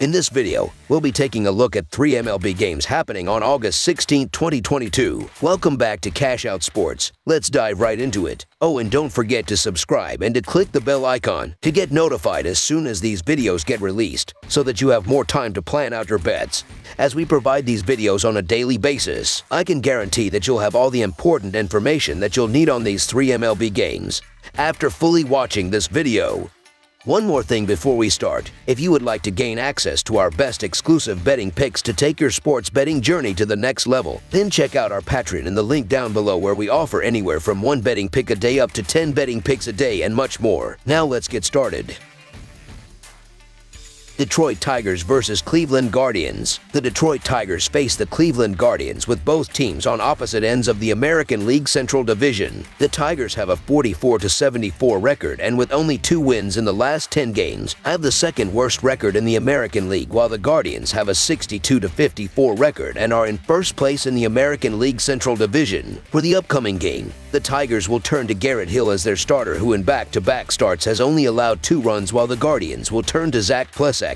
In this video, we'll be taking a look at 3 MLB games happening on August 16, 2022. Welcome back to Cash Out Sports. Let's dive right into it. Oh, and don't forget to subscribe and to click the bell icon to get notified as soon as these videos get released so that you have more time to plan out your bets. As we provide these videos on a daily basis, I can guarantee that you'll have all the important information that you'll need on these 3 MLB games after fully watching this video. One more thing before we start. If you would like to gain access to our best exclusive betting picks to take your sports betting journey to the next level, then check out our Patreon in the link down below where we offer anywhere from 1 betting pick a day up to 10 betting picks a day and much more. Now let's get started. Detroit Tigers versus Cleveland Guardians. The Detroit Tigers face the Cleveland Guardians with both teams on opposite ends of the American League Central Division. The Tigers have a 44-74 record and with only 2 wins in the last 10 games, have the second worst record in the American League, while the Guardians have a 62-54 record and are in first place in the American League Central Division. For the upcoming game, the Tigers will turn to Garrett Hill as their starter, who in back-to-back starts has only allowed 2 runs, while the Guardians will turn to Zach Plesac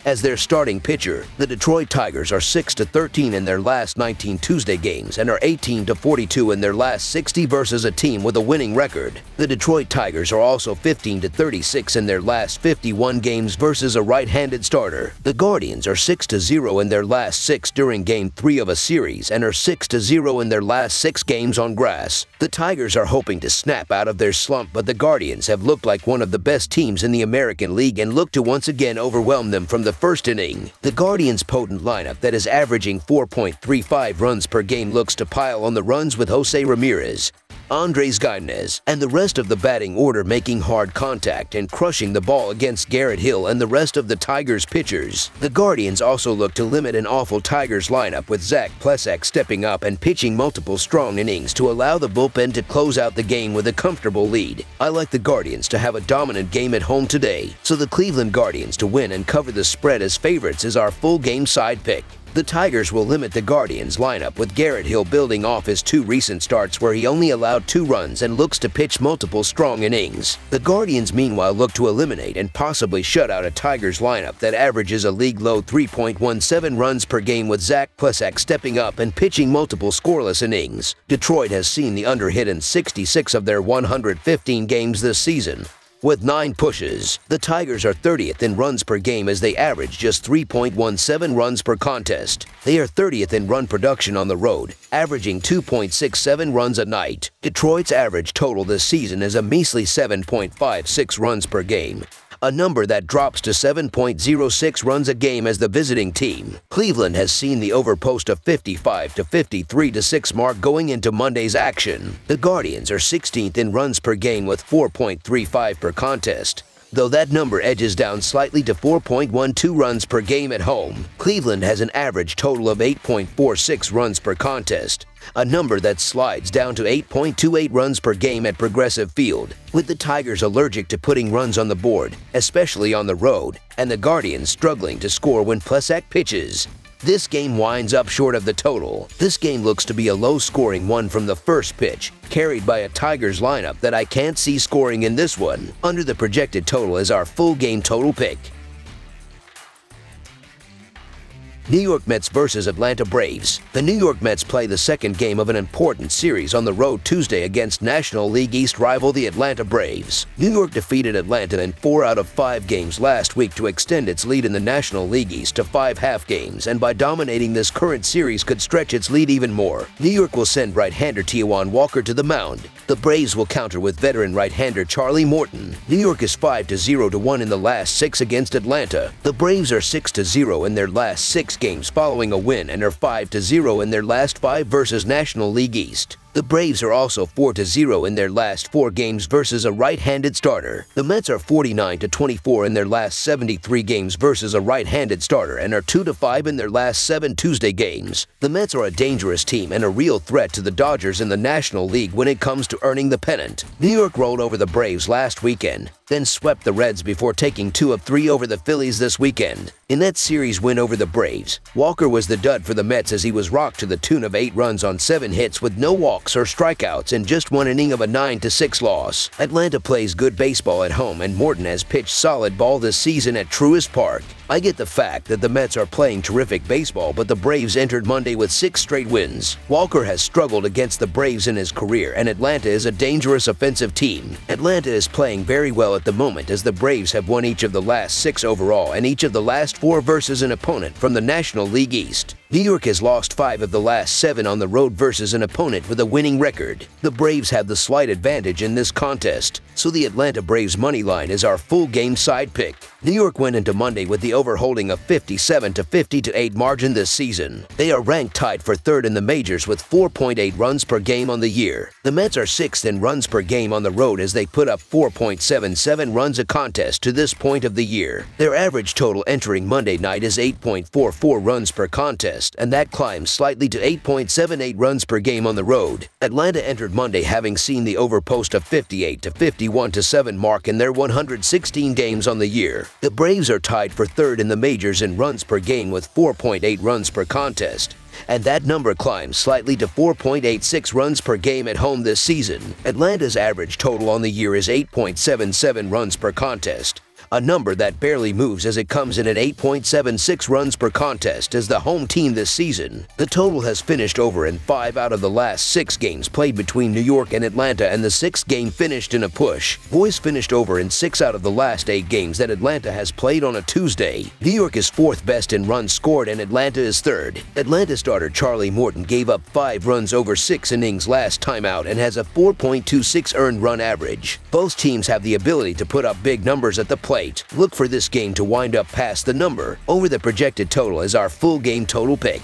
as their starting pitcher. The Detroit Tigers are 6-13 in their last 19 Tuesday games and are 18-42 in their last 60 versus a team with a winning record. The Detroit Tigers are also 15-36 in their last 51 games versus a right-handed starter. The Guardians are 6-0 in their last 6 during Game 3 of a series and are 6-0 in their last 6 games on grass. The Tigers are hoping to snap out of their slump, but the Guardians have looked like one of the best teams in the American League and look to once again overwhelm them from the first inning. The Guardians' potent lineup that is averaging 4.35 runs per game looks to pile on the runs, with Jose Ramirez, Andres Gimenez, and the rest of the batting order making hard contact and crushing the ball against Garrett Hill and the rest of the Tigers pitchers. The Guardians also look to limit an awful Tigers lineup, with Zach Plesac stepping up and pitching multiple strong innings to allow the bullpen to close out the game with a comfortable lead. I like the Guardians to have a dominant game at home today, so the Cleveland Guardians to win and cover the spread as favorites is our full game side pick. The Tigers will limit the Guardians' lineup, with Garrett Hill building off his 2 recent starts where he only allowed 2 runs and looks to pitch multiple strong innings. The Guardians meanwhile look to eliminate and possibly shut out a Tigers lineup that averages a league-low 3.17 runs per game, with Zach Plesac stepping up and pitching multiple scoreless innings. Detroit has seen the under hit in 66 of their 115 games this season, with 9 pushes. The Tigers are 30th in runs per game as they average just 3.17 runs per contest. They are 30th in run production on the road, averaging 2.67 runs a night. Detroit's average total this season is a measly 7.56 runs per game, a number that drops to 7.06 runs a game as the visiting team. Cleveland has seen the overpost of 55 to 53-6 mark going into Monday's action. The Guardians are 16th in runs per game with 4.35 per contest, though that number edges down slightly to 4.12 runs per game at home. Cleveland has an average total of 8.46 runs per contest, a number that slides down to 8.28 runs per game at Progressive Field, with the Tigers allergic to putting runs on the board, especially on the road, and the Guardians struggling to score when Plesac pitches. This game winds up short of the total. This game looks to be a low-scoring one from the first pitch, carried by a Tigers lineup that I can't see scoring in this one. Under the projected total is our full game total pick. New York Mets versus Atlanta Braves. The New York Mets play the second game of an important series on the road Tuesday against National League East rival the Atlanta Braves. New York defeated Atlanta in 4 out of 5 games last week to extend its lead in the National League East to 5 half games, and by dominating this current series could stretch its lead even more. New York will send right-hander Taijuan Walker to the mound. The Braves will counter with veteran right-hander Charlie Morton. New York is 5-0-1 in the last 6 against Atlanta. The Braves are 6-0 in their last 6 games following a win and are 5-0 in their last 5 versus National League East. The Braves are also 4-0 in their last 4 games versus a right-handed starter. The Mets are 49-24 in their last 73 games versus a right-handed starter and are 2-5 in their last 7 Tuesday games. The Mets are a dangerous team and a real threat to the Dodgers in the National League when it comes to earning the pennant. New York rolled over the Braves last weekend, then swept the Reds before taking 2 of 3 over the Phillies this weekend. In that series win over the Braves, Walker was the dud for the Mets as he was rocked to the tune of 8 runs on 7 hits with no walks walks or strikeouts in just one inning of a 9-6 loss. Atlanta plays good baseball at home, and Morton has pitched solid ball this season at Truist Park. I get the fact that the Mets are playing terrific baseball, but the Braves entered Monday with 6 straight wins. Walker has struggled against the Braves in his career, and Atlanta is a dangerous offensive team. Atlanta is playing very well at the moment, as the Braves have won each of the last 6 overall and each of the last 4 versus an opponent from the National League East. New York has lost 5 of the last 7 on the road versus an opponent with a winning record. The Braves have the slight advantage in this contest, so the Atlanta Braves money line is our full game side pick. New York went into Monday with the over-holding of 57 to 50-8 margin this season. They are ranked tied for 3rd in the majors with 4.8 runs per game on the year. The Mets are 6th in runs per game on the road as they put up 4.77 runs a contest to this point of the year. Their average total entering Monday night is 8.44 runs per contest, and that climbs slightly to 8.78 runs per game on the road. Atlanta entered Monday having seen the over post of 58 to 51-7 mark in their 116 games on the year. The Braves are tied for 3rd in the majors in runs per game with 4.8 runs per contest, and that number climbs slightly to 4.86 runs per game at home this season. Atlanta's average total on the year is 8.77 runs per contest, a number that barely moves as it comes in at 8.76 runs per contest as the home team this season. The total has finished over in 5 out of the last 6 games played between New York and Atlanta, and the 6th game finished in a push. Boys finished over in 6 out of the last 8 games that Atlanta has played on a Tuesday. New York is 4th best in runs scored, and Atlanta is 3rd. Atlanta starter Charlie Morton gave up 5 runs over 6 innings last time out and has a 4.26 earned run average. Both teams have the ability to put up big numbers at the plate. Look for this game to wind up past the number. Over the projected total is our full game total pick.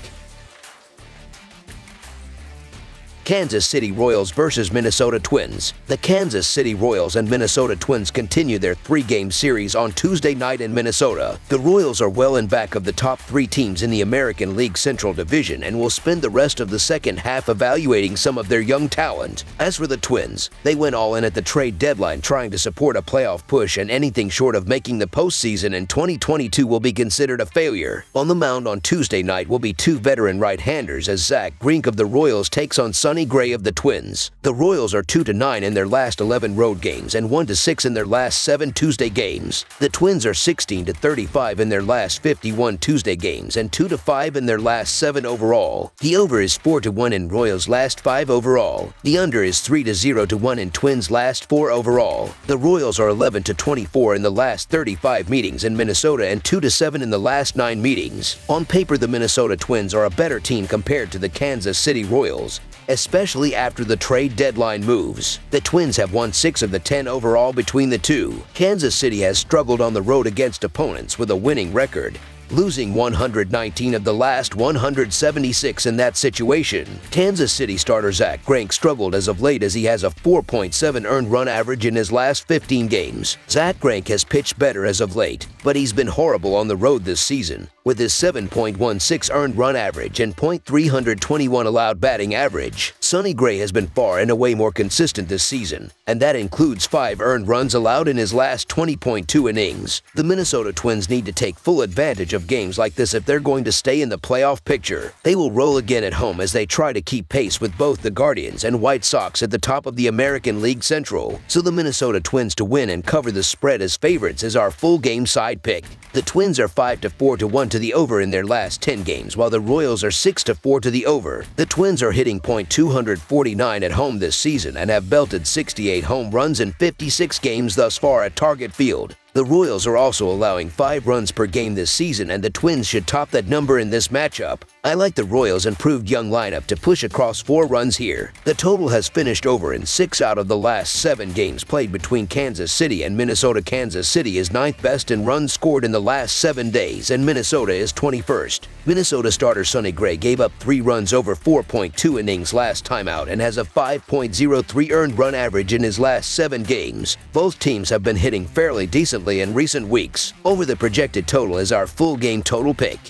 Kansas City Royals versus Minnesota Twins. The Kansas City Royals and Minnesota Twins continue their 3-game series on Tuesday night in Minnesota. The Royals are well in back of the top 3 teams in the American League Central Division and will spend the rest of the second half evaluating some of their young talent. As for the Twins, they went all in at the trade deadline trying to support a playoff push, and anything short of making the postseason in 2022 will be considered a failure. On the mound on Tuesday night will be 2 veteran right-handers as Zach Greinke of the Royals takes on Sonny Gray of the Twins. The Royals are 2-9 in their last 11 road games and 1-6 in their last 7 Tuesday games. The Twins are 16-35 in their last 51 Tuesday games and 2-5 in their last 7 overall. The over is 4-1 in Royals' last 5 overall. The under is 3-0-1 in Twins' last 4 overall. The Royals are 11-24 in the last 35 meetings in Minnesota and 2-7 in the last 9 meetings. On paper, the Minnesota Twins are a better team compared to the Kansas City Royals, especially after the trade deadline moves. The Twins have won 6 of the 10 overall between the two. Kansas City has struggled on the road against opponents with a winning record, losing 119 of the last 176 in that situation. Kansas City starter Zach Greinke struggled as of late as he has a 4.7 earned run average in his last 15 games. Zach Greinke has pitched better as of late, but he's been horrible on the road this season, with his 7.16 earned run average and .321 allowed batting average. Sonny Gray has been far and away more consistent this season, and that includes 5 earned runs allowed in his last 20.2 innings. The Minnesota Twins need to take full advantage of games like this if they're going to stay in the playoff picture. They will roll again at home as they try to keep pace with both the Guardians and White Sox at the top of the American League Central. So the Minnesota Twins to win and cover the spread as favorites is our full game side pick. The Twins are 5-4-1 to the over in their last 10 games, while the Royals are 6-4 to the over. The Twins are hitting .249 at home this season and have belted 68 home runs in 56 games thus far at Target Field. The Royals are also allowing 5 runs per game this season, and the Twins should top that number in this matchup. I like the Royals' improved young lineup to push across 4 runs here. The total has finished over in 6 out of the last 7 games played between Kansas City and Minnesota. Kansas City is 9th best in runs scored in the last 7 days, and Minnesota is 21st. Minnesota starter Sonny Gray gave up 3 runs over 4.2 innings last time out and has a 5.03 earned run average in his last 7 games. Both teams have been hitting fairly decently in recent weeks. Over the projected total is our full game total pick.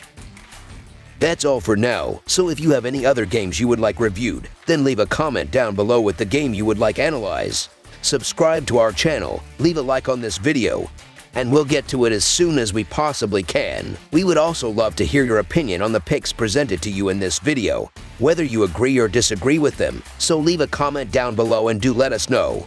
That's all for now, so if you have any other games you would like reviewed, then leave a comment down below with the game you would like analyzed. Subscribe to our channel, leave a like on this video, and we'll get to it as soon as we possibly can. We would also love to hear your opinion on the picks presented to you in this video. whether you agree or disagree with them, so leave a comment down below and do let us know.